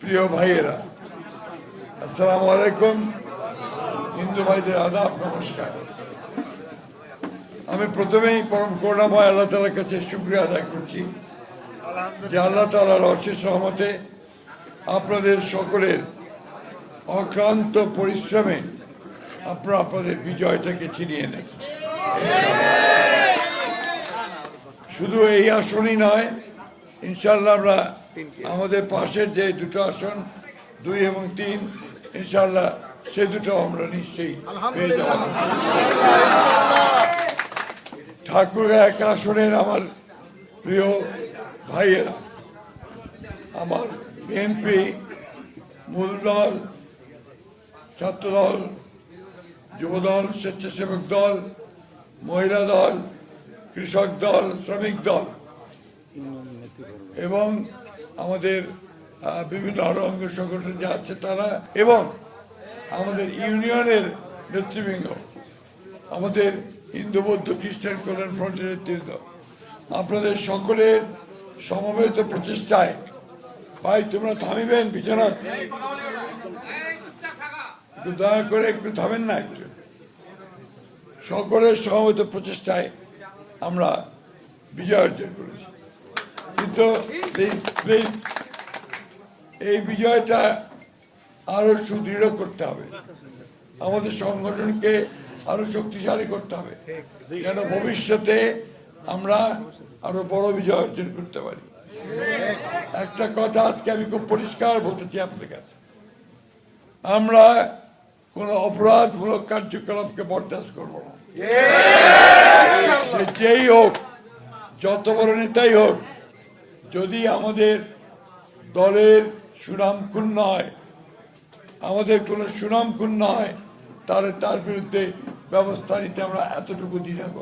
প্রিয় ভাইয়েরা, আসসালামু আলাইকুম। হিন্দু ভাইদের আদাব, নমস্কার। আমি প্রথমেই পরম করুণাময় আল্লাহ তাআলার কাছে শুকরিয়া আদায় করছি যে আল্লাহ তাআলার অশেষ রহমতে আপনাদের সকলের অক্লান্ত পরিশ্রমে আপনারা আপনাদের বিজয়টাকে ছিনিয়ে এনেছেন। শুধু এই আসনই নয়, ইনশাল্লাহ আমরা আমাদের পাশের যে দুটো আসন 2 এবং 3, ইনশাল্লাহ সে দুটো আমরা নিশ্চয়ই পেয়ে যাব। ঠাকুরগাঁ এক আসনের আমার প্রিয় ভাইয়েরা, আমার বিএনপি, মূল দল, ছাত্রদল, যুবদল, স্বেচ্ছাসেবক দল, মহিলা দল, কৃষক দল, শ্রমিক দল এবং আমাদের বিভিন্ন আরো অঙ্গ সংগঠন যা আছে তারা, এবং আমাদের ইউনিয়নের নেতৃবৃন্দ, আমাদের হিন্দু বৌদ্ধ খ্রিস্টান কল্যাণ ফ্রন্টের নেতৃত্ব, আপনাদের সকলের সমবেত প্রচেষ্টায়, ভাই তোমরা থামিবেন বিছানা, একটু দয়া করে একটু থামেন না, একটু সকলের সমবেত প্রচেষ্টায় আমরা বিজয় অর্জন করেছি। কিন্তু প্লিজ এই বিজয়টা আরো সুদৃঢ় করতে হবে, আমাদের সংগঠনকে আরো শক্তিশালী করতে হবে, যেন ভবিষ্যতে আমরা আরো বড় বিজয় অর্জন করতে পারি। একটা কথা আজকে আমি খুব পরিষ্কার বলতে চাই আপনাদের কাছে, আমরা কোন অপরাধমূলক কার্যকলাপকে বরদাস্ত করব না। সে যেই হোক, যত বড় নেতাই হোক, যদি আমাদের দলের সুনাম ক্ষুণ্ণ হয়, আমাদের কোনো সুনাম ক্ষুণ্ণ হয়, তাহলে তার বিরুদ্ধে ব্যবস্থা নিতে আমরা এতটুকু দ্বিধা করব।